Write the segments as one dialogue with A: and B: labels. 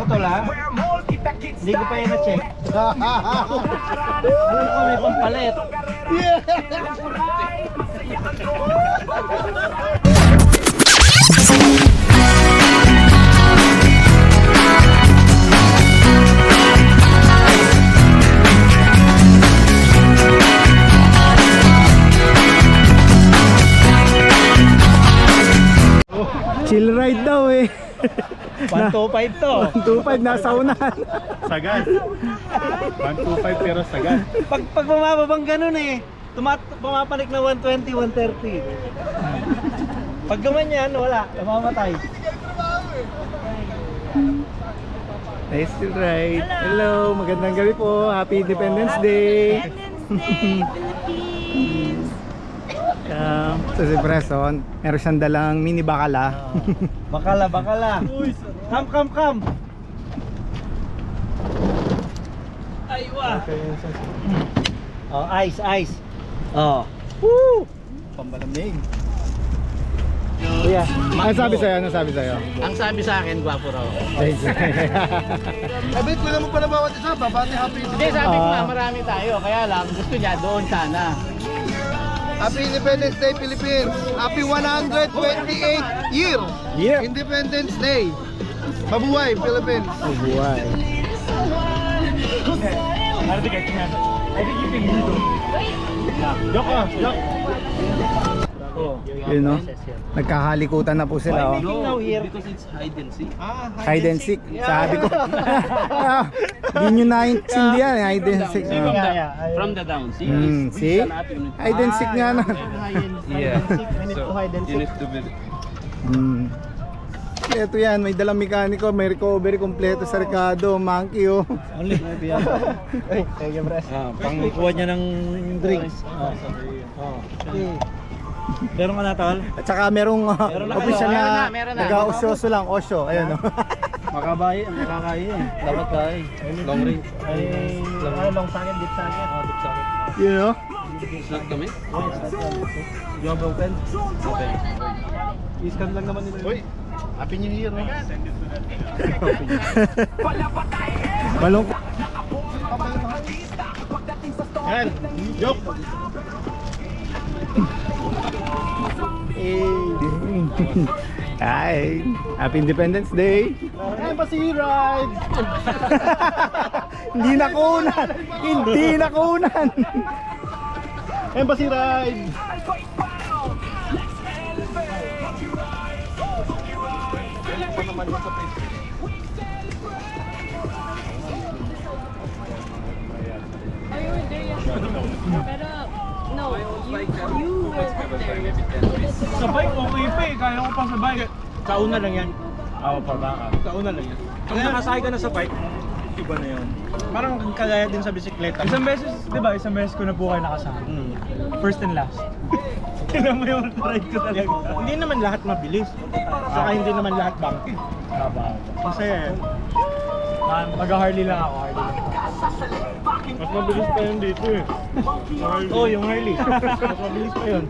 A: tol ha? Hindi ko pa yun na-check. Alam ko may pampalit.
B: Chill ride daw eh.
A: 125 to.
B: 125 nasa unahan.
C: Sagad. 125 pero sagad.
A: Pag bumababang ganun eh, pumapanik na 120, 130. Pag gumanyan, wala, namamatay.
B: Nice chill ride. Hello, magandang gabi po. Happy Independence Day.
D: Philippines!
B: So si Preson, meron siyang dalang mini bakala.
A: Bakala. Come. Aywa. Oh, ice. Oh. Woo! Pambalamig.
B: Kuya, ano sabi sa'yo?
A: Ang sabi sa akin, gwapo raw.
C: Abit ko naman pala bawat isa, babati happy.
A: Hindi, sabi ko nga, marami tayo. Kaya lang, gusto niya doon sana.
C: Happy Independence Day Philippines. Happy 128th year.
B: Yeah.
C: Independence Day. Mabuhay Philippines.
B: Buhay.
C: Joke.
A: Oh.
B: Yun no? Nagkahalikutan na po sila. Oh.
A: Making now here.
E: Because it's hide and seek.
B: Hide and seek. Sabi ko. Hindi nyo naintindihan. Hide and seek.
E: From the down. See?
B: See? Hide and seek nga na.
E: Yeah.
A: We need to hide and
E: You
A: seek.
E: need to be.
B: Ito yan, may dalang mekaniko, may recovery kompleto sa Ricardo, monkey oh.
A: Only. Ay, thank you, Bres. Pangkuha niya ng drinks. Okay. Meron ka na, tol?
B: At saka merong
A: Meron na
B: official
A: kayo.
B: na
A: Meron na.
B: nag-osyoso lang, osyo, ayun oh.
A: Makabayi, makakain. Dapat tayo.
E: Long range.
A: Ay, long sakit, deep sakit. Oh, deep sakit.
B: Yun oh.
E: Slot kami?
A: You have open?
E: Okay.
A: I-scan lang naman nila.
C: Uy, Happy New Year.
B: Balong.
C: Yan. Joke.
B: Hi. Happy Independence Day.
C: Embassy ride.
B: Hindi nakunan.
C: Embassy ride.
D: Pero, no, you were there.
A: Sa bike, okay pa eh. Kaya ko pa sa bike. Kauna lang yan. Oo, pa baka. Kauna lang yan. Pag nakasakay ka na sa bike, iba na yun. Parang kagaya din sa bisikleta. Isang beses, di ba? Isang beses ko na po kayo nakasakay. First and last. Kailan mo yung ride ko talaga. Hindi naman lahat mabilis. Saka hindi naman lahat bangky. Masaya yun. Mag-Harley lang ako, Harley lang. Mas mabilis pa yun dito eh. Oo, yung Harley. Mas mabilis pa yun.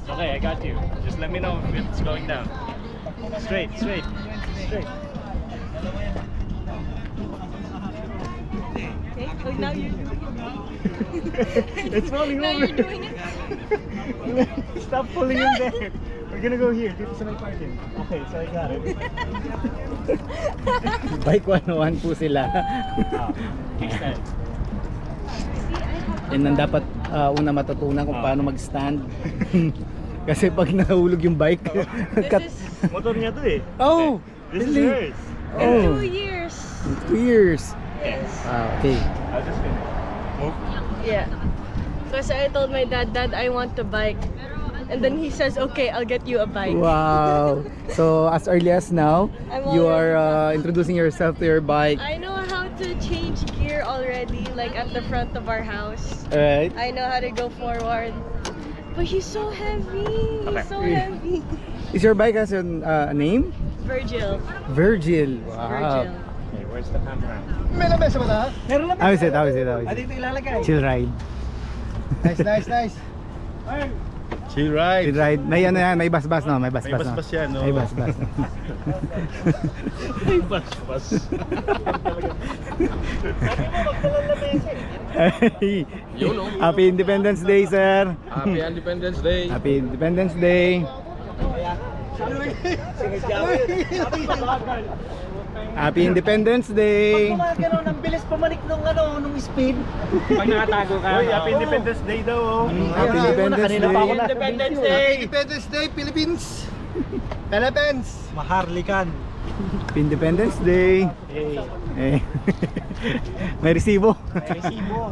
F: Okay, I got you. Just let me know if it's going down. Straight.
D: Okay, oh, now you're doing it.
F: It's falling
D: Now
F: over.
D: you're doing it.
F: Stop pulling in there. We're gonna go here. Dito sa may parking. Okay, so I got it.
B: Bike 101 po sila.
F: Extend.
B: Yan ang dapat una matutunan kung paano mag-stand. Kasi pag nahulog yung bike,
D: This is
F: Motor niya to eh.
B: oh,
F: This is
B: really?
F: hers.
B: Oh,
D: 2 years.
B: 2 years.
F: Yes.
B: Okay.
F: I'll just finish. Move.
D: Yeah. Because I told my dad, I want a bike. And then he says, okay, I'll get you a bike.
B: Wow. So as early as now,
D: I'm
B: you are
D: already-
B: introducing yourself to your bike.
D: I know how to change gear already, like at the front of our house.
B: Alright.
D: I know how to go forward. But he's so heavy.
F: Okay.
D: He's so heavy.
B: Is your bike has a name?
D: Virgil.
B: Virgil. Wow.
D: Virgil.
F: Okay, where's the camera?
C: May lamesa ba na?
A: Meron lang.
B: How is it? How is it? How is
A: Ah,
B: it?
A: dito ilalagay.
B: Chill ride.
C: Nice.
A: Ay,
C: Chill ride.
B: Chill ride. May ano yan, may bas-bas no, may bas-bas.
C: May bas-bas yan, no?
B: May bas-bas.
C: May bas-bas.
B: Happy Independence Day, sir.
E: Happy Independence Day.
B: Happy Independence Day. Happy Independence Day.
F: Gumagano ng bilis pumanik nung speed.
A: Pag nakatago ka.
F: Hoy, Happy Independence Day daw.
B: Happy Independence
F: Kanina pa ako
B: Day.
F: nasa
A: Independence
F: video.
A: Day.
C: Independence Day, Philippines. Philippines.
F: Maharlikan.
B: Happy Independence Day. Eh. May resibo.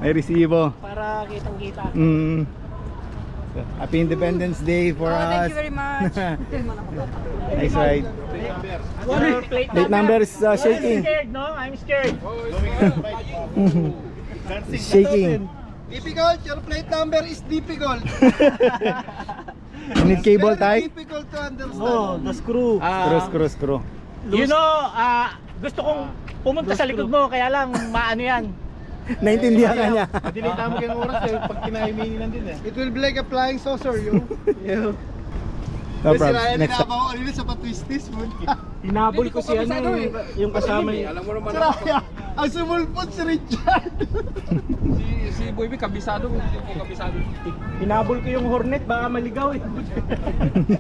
B: May resibo.
F: Para kitang-kita.
B: Happy Independence Day for us.
G: Thank you very much.
B: Nice ride.
F: Plate
B: Plate number is
F: I'm
B: shaking.
F: scared, no? I'm scared.
B: Shaking.
C: Difficult, your plate number is difficult.
B: You need cable tie?
C: Difficult to understand.
F: Oh, the screw.
B: Screw.
F: You know, gusto kong pumunta sa likod mo, kaya lang maano yan.
B: Naintindihan ka niya.
C: Madilita mo kayong oras eh, pag kinahimingin lang din eh. It will be like a flying saucer, yo.
B: No problem. Next up.
C: ako kanina sa patwistis mo.
F: Hinabol ko si ano, yung kasama niya.
E: Alam mo naman
C: Saraya, ang sumulpot si Richard.
E: si Boy B, kabisado kung hindi ko kabisado.
F: Hinabol ko yung Hornet, baka maligaw eh.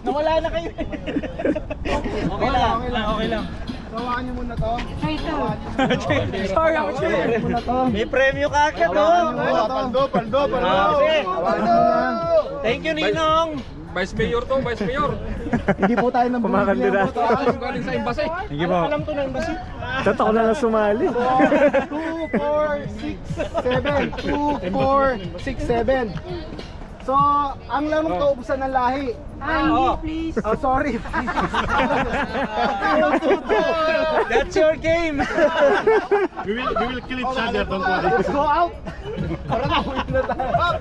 F: Nawala na kayo. Okay lang, okay lang.
C: Tawaan niyo muna to.
F: Sorry, ako may premyo ka agad, oh.
C: Paldo.
F: Thank you, Ninong.
E: Vice Mayor to, Vice Mayor.
B: Hindi po tayo nang kumakandida.
E: Galing sa embassy.
B: Sige po.
F: Alam to na yung basi.
B: Tatak na lang sumali.
C: 2, 4, 6, 7. 2, 4, 6, 7. So, ang larong to, ubusan ng lahi.
G: Hindi, please.
C: Oh, sorry.
F: That's your game.
C: We will kill each other, don't worry. Let's go out.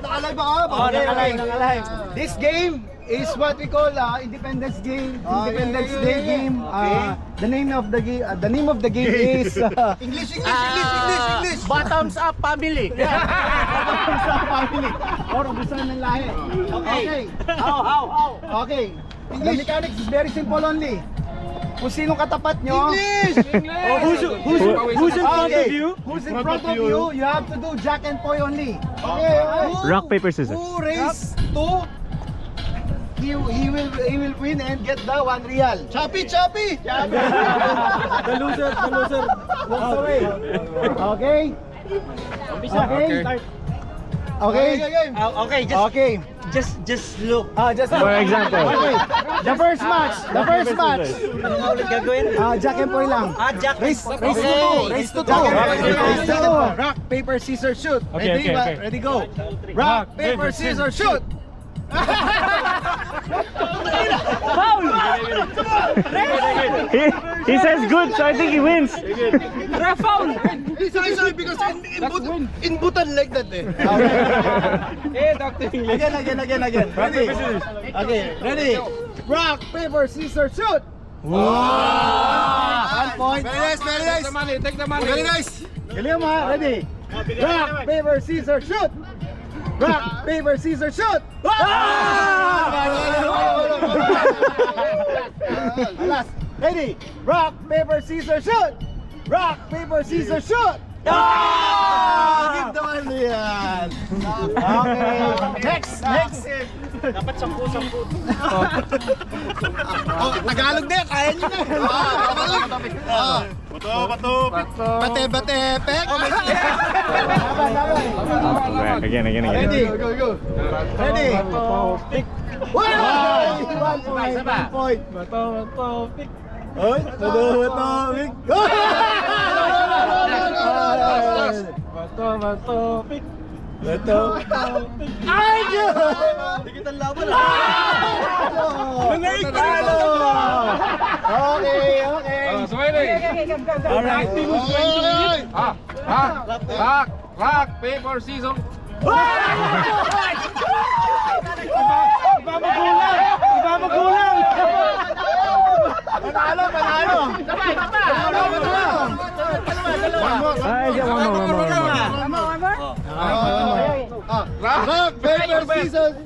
C: Nakalive ako.
F: Oh, nakalive.
C: This game is what we call Independence Game. Independence Day game. The name of the game. The name of the game is English.
F: Bottoms up family.
C: Bottoms up family. Or ubusan ng lahi. Okay.
F: How?
C: Okay. The mechanics is very simple only. Kung sinong katapat nyo. English!
F: Oh, who's in front of you?
C: Who's in front of you? You have to do jack and poi only. Okay.
B: Rock, paper, scissors.
C: Who race to? He will win and get the 1 real. Chappy!
F: The loser walks away.
C: Okay? Okay?
F: Okay, just look.
C: Just
B: For example.
C: Okay. The first match.
F: Ano nga ulit gagawin?
C: Jack and poi lang.
F: Jack.
C: Race to two. Rock, paper, scissors, shoot.
F: Okay.
C: Ready, go. Rock, paper, scissors, shoot.
B: He says good, so I think he wins.
C: Sorry, because in Bhutan like that eh. Again. Ready? Okay, ready? Rock, paper, scissors, shoot. Wow! 1 point. Very nice.
E: Take the money.
C: Very nice. Galing mo ha, ready? Rock, paper, scissors, shoot. Rock, paper, scissors, shoot. Last. Ready? Rock, paper, scissors, shoot. Rock, paper, scissors, shoot. Give the one yan. Okay. Next.
F: Dapat 10.
C: Tagalog na, kaya nyo na. Bate, pek.
B: Again.
C: Ready? Go. Ready? Wow! 1 point. Oy, Bato-Pick. Ay, Diyos!
F: Dikit ang laban.
C: Okay.
E: Smiling.
F: Alright, team was going to
E: Rock, paper, scissors.
F: Iba magulang.
C: Panalo.
B: Ay, one more.
C: Rock, paper, scissors.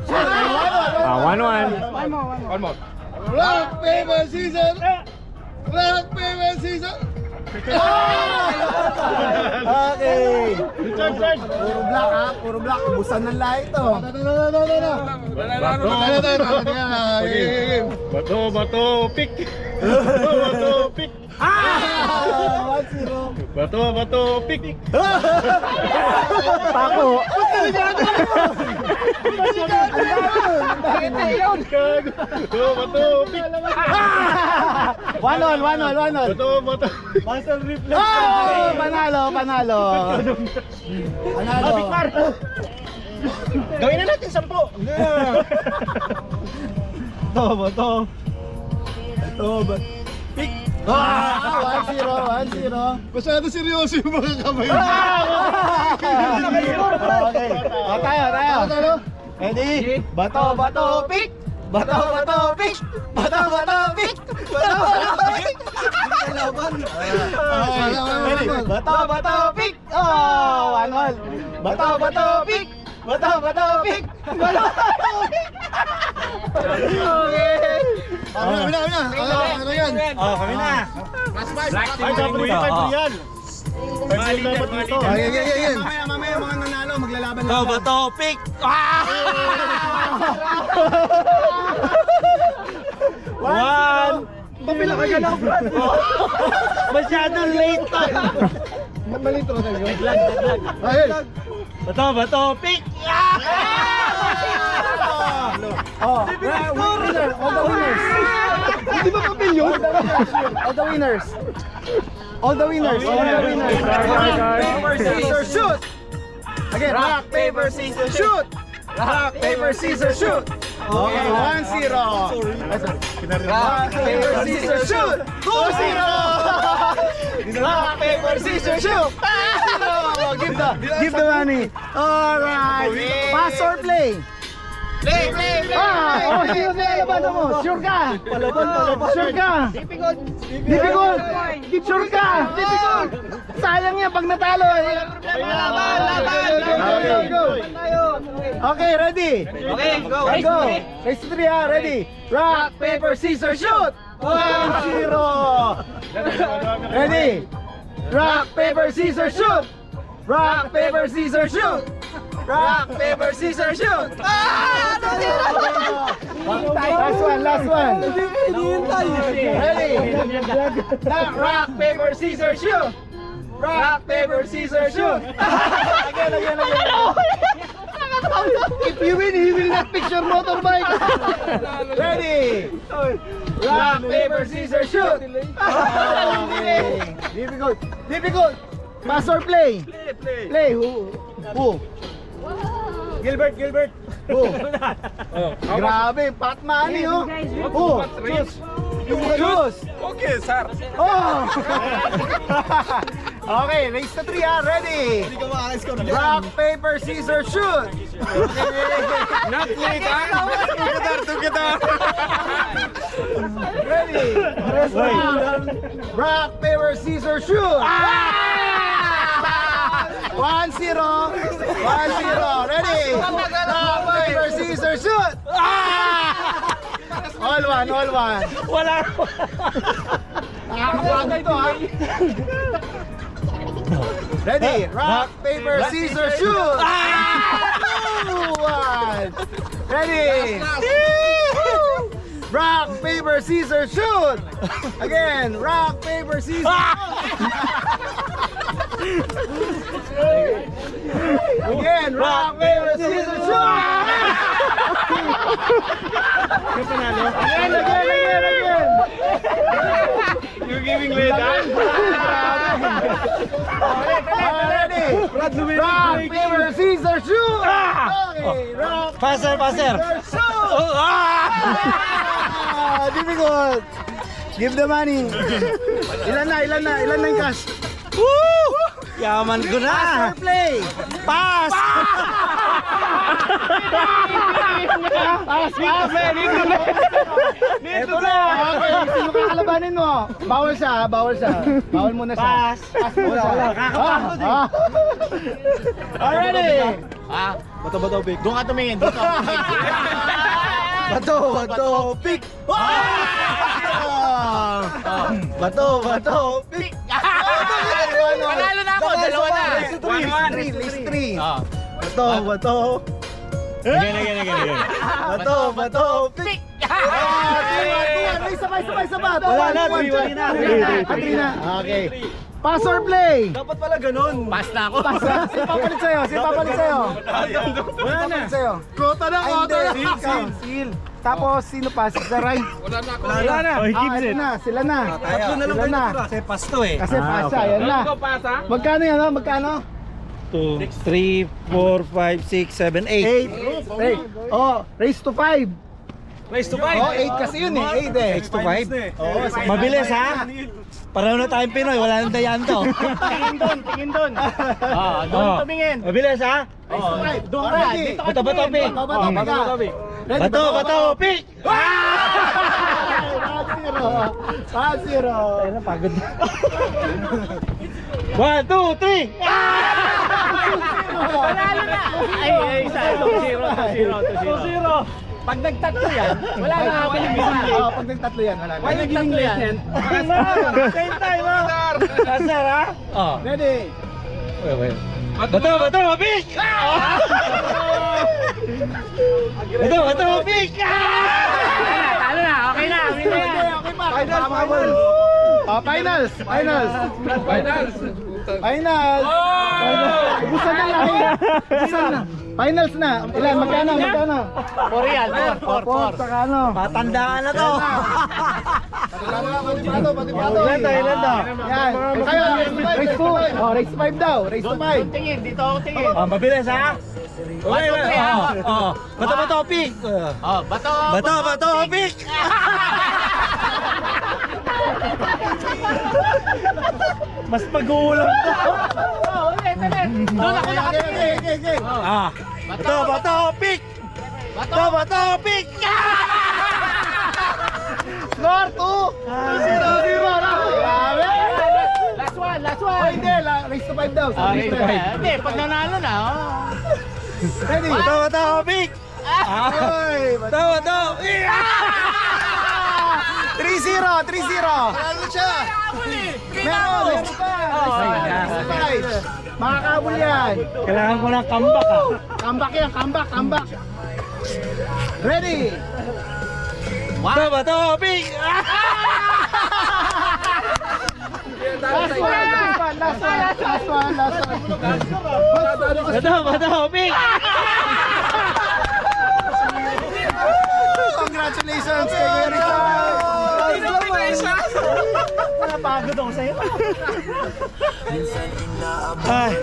B: 1-1.
E: One more.
C: Rock, paper, scissors! Rock, paper, scissors! Okay. Puro black ha, puro black. Ubusan ng lahat ito.
A: Bato, pick. Bato, pick.
C: 1-0.
A: Bato, pick.
B: Pako.
A: Bato, pick.
C: 1-1.
A: Bato.
F: Muscle reflex.
C: Oh! Panalo.
F: Gawin na natin 10. Bato.
C: Pick. 1-0. Masyado seryoso yung mga kamay. Okay. Tayo. Ready? Bato, pick. Bato, pick. Bato, pick. Oh, 1-1. Bato, pick. Okay. Kami na.
F: Kami na.
A: Ay, dapat yan.
C: Mamaya mga nanalo maglalaban lang.
F: Bato, pick. One.
C: Papila ka galaw, Brad.
F: Masyadong late to.
C: Malito na tayo. Ayun.
F: Bato, pick.
C: Oh, winner. All the winners. Hindi ba papil yun? All the winners.
F: Paper, scissors, shoot.
C: Again, rock, paper, scissors, shoot. Rock, paper, scissors, shoot. Okay, 1-0. Rock, paper, scissors, shoot. 2-0. Rock, paper, scissors, shoot. 2-0. Give the money. All right. Pass or play?
F: Play.
C: Sino nilalaban mo? Sure ka? Sure ka? Difficult. Sure ka? Sayang yan pag natalo. Okay, ready?
F: Okay, go.
C: Race 3 ha, ready? Rock, paper, scissors, shoot! 1-0. Ready? Rock, paper, scissors, shoot! Rock, paper, scissors, shoot! Rock, paper, scissors, shoot! Last one. Ready? Rock, paper, scissors, shoot! Rock, paper, scissors, shoot! Again. If you win, he will not fix your motorbike. Ready? Rock, paper, scissors, shoot! Okay. Difficult. Pass or play? Play. Who?
F: Gilbert.
C: Who? Grabe, pat money oh. Who? Choose.
E: Okay, sir.
C: Oh! Okay, race to 3 ha, ready? Rock, paper, scissors, shoot!
E: Not late, Together.
C: Ready? Rock, paper, scissors, shoot! 1-0. Ready? Rock, paper, scissors, shoot! All one.
F: Wala.
C: Nakakapagod ito ha. Ready? Rock, paper, scissors, shoot! 2-1. Ready? Rock, paper, scissors, shoot! Again, rock, paper, scissors, Again, rock, paper, scissors, shoot! Again.
A: You're giving late,
C: Ready? Rock, paper, scissors, shoot! Okay, rock,
F: Passer.
C: shoot! Difficult. Give the money. Ilan na yung cash?
F: Yaman ko na.
C: Pass or play?
F: Pass.
C: Ito na. Okay, sino kakalabanin mo? Bawal siya. Bawal muna siya.
F: Pass.
C: Pass muna siya.
F: Kakapagod eh.
C: Already. Ha?
F: Bato, big.
C: Doon ka tumingin, doon ka tumingin.
F: Bato, pick! Bato, pick!
C: Panalo na ako, dalawa na.
F: List 3.
C: Ah.
F: Bato.
A: Again.
F: Bato, pick!
C: Sabay.
F: Wala na, 3 na. Okay. Pass or play?
A: Dapat pala ganun.
C: Pass na ako.
F: Sino papalit sa'yo?
A: Wala na.
F: Kota na. Seal. Tapos, sino pa? Si Zaray.
E: Wala na ako.
A: Wala na.
F: Ito na, sila na.
A: Tatlo na lang
F: Sila na.
A: Kasi pasto eh.
F: Kasi pasa, yan na.
E: Pasa?
F: Magkano yan, ha? Magkano?
A: 2, 3, 4, 5, 6, 7, 8.
F: 8. Oh, raise to 5.
A: Raise to 5.
F: Oh, 8 kasi yun eh. 8 eh.
A: Raise to 5. Oo, mabilis ha. Pareho na tayong Pinoy, wala nang dayan to.
F: Tingin doon.
A: Doon tumingin. Mabilis ha.
F: Doon ka. Dito ka
A: Bato, pick.
F: Bato, pick.
A: Bato, pick.
F: 5-0.
A: Ay, napagod. 1, 2, 3.
F: Panalo na. Ay, isa. 2-0.
C: Pag nagtatlo yan, wala na ako yung isa.
F: Pag nagtatlo yan, wala na.
C: Pag nagtatlo yan,
F: Same time, ha?
A: Kasar ha. Oh.
F: Ready?
A: Bato, pick. Bato, pick.
C: talo na, okay na.
F: Okay pa. Finals. Finals. Ubusan na lang. Finals na. Ilan? Magkano?
C: 4 yan, 4.
F: Saka ano?
A: Patandaan na to.
F: Ilan daw? Yan. Kayo, race 2. Oh, race 5 daw. Race to 5.
C: Tingin, dito ako tingin.
A: Oh, mabilis ha. Bato, pick.
C: Oh, bato.
A: Bato, pick. Mas pag-uulang to.
C: Doon ako nakatingin.
A: Bato, pick. Bato, pick.
F: Score 2. 0-0 na. Grabe.
C: Last
F: Oh,
C: one.
F: hindi. Race to 5 daw.
C: Hindi, pag nanalo na,
F: Ready?
A: Bato, pick.
F: Ay,
A: Bato, pick.
F: 3-0. Panalo siya. Meron pa. Makakabul yan.
A: Kailangan ko ng comeback ha.
F: Comeback. Ready?
A: Bato, pick.
F: Last one.
A: Bato, pick.
F: Congratulations kay Richard.
A: Napagod ako sa'yo. Ay.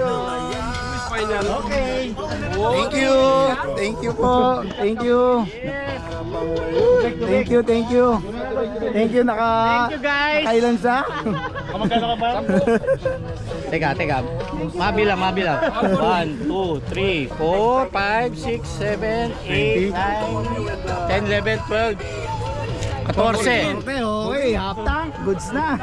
F: Okay. Thank you po. Thank you.
C: guys.
F: Nakailan siya?
C: Teka. Mabilang. 1, 2, 3, 4, 5, 6, 7, 8, 9, 10, 11, 12, 14.
F: Okay, half tank. Goods na.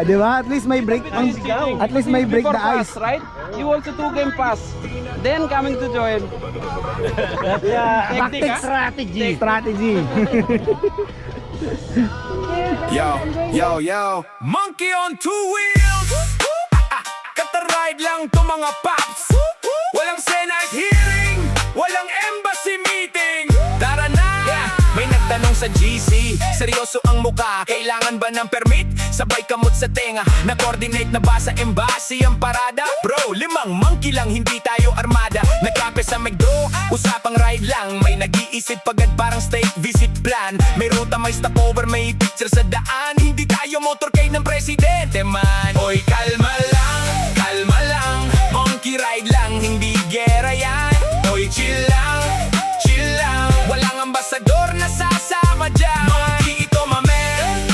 F: Di ba? At least may break. At least may break the ice.
E: Right? You also 2-game pass. Then coming to join.
F: Tactic strategy.
H: Yo, monkey on 2 wheels. Kataride lang to mga paps. Walang Senate hearing, walang embassy meeting. Tara na, may nagtanong sa GC. Seryoso ang muka, kailangan ba ng permit? Sabay kamot sa tenga, na-coordinate na ba sa embassy ang parada? Bro, 5 monkey lang, hindi tayo armada. Nagkape sa McDo, usapang ride lang. May nag-iisip pagad parang state visit plan. May ruta, may stopover, may picture sa daan. Hindi tayo motorcade ng presidente man. Oy, kalma lang, monkey ride lang, hindi gera yan. Oy, chill lang, walang ambasador na sasama dyan. Monkey ito mamen,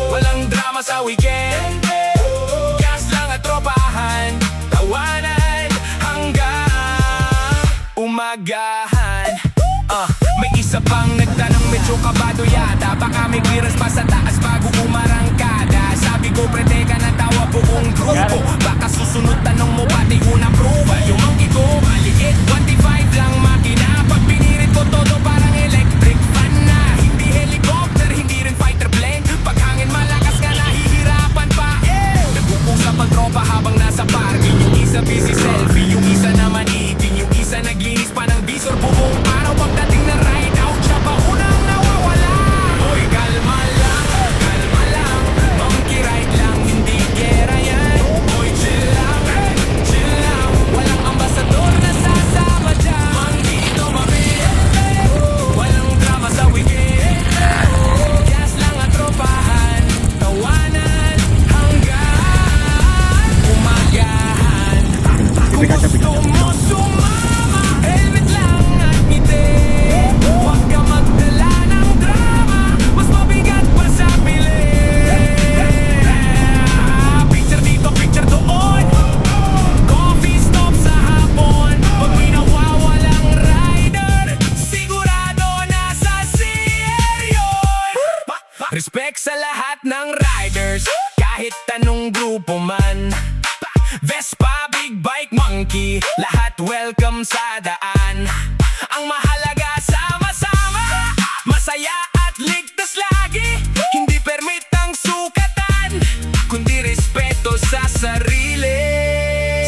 H: walang drama sa weekend. Gas lang at tropahan, tawanan hanggang umagahan. May isa pang nagtanong medyo kabado yata. Baka may clearance pa sa taas bago umarangkada. Sabi ko pre teka natawa buong grupo. Baka susunod tanong mo pati unang prova. Yung monkey ko maliit 25 lang makina. Pag pinirit ko todo parang electric fan na. Hindi helicopter, hindi rin fighter plane. Pag hangin malakas ka nahihirapan pa. Nag-uusap ang tropa habang nasa parking. Yung isa busy selfie, yung isa naman eating. Yung isa naglinis pa ng visor buong araw. Pagdating na ride out siya pa unang nawawala. Hoy kalma lang, monkey ride lang, hindi gera yan. Hoy chill lang, walang ambasador na sasama dyan. Mang dito mabili, walang drama sa weekend. Gas lang at tropahan, tawanan hanggang umagahan. Kung gusto mo sumama, helmet lang at ngiti. Huwag ka magdala ng drama, mas mabigat pa sa pilit. Picture dito, picture doon. Coffee stop sa hapon. Pag may nawawalang rider, sigurado nasa CR yun. Respect sa lahat ng riders, kahit anong grupo man. Vespa, big bike, monkey, lahat welcome sa daan. Ang mahalaga sama-sama, masaya at ligtas lagi. Hindi permit ang sukatan, kundi respeto sa sarili.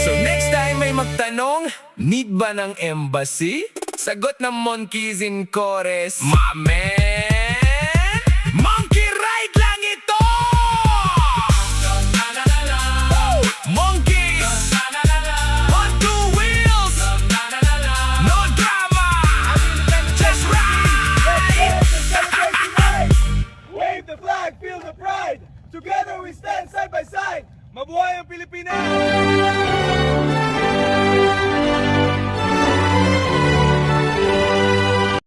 H: So next time may magtanong, need ba ng embassy? Sagot ng monkeys in chorus, my man.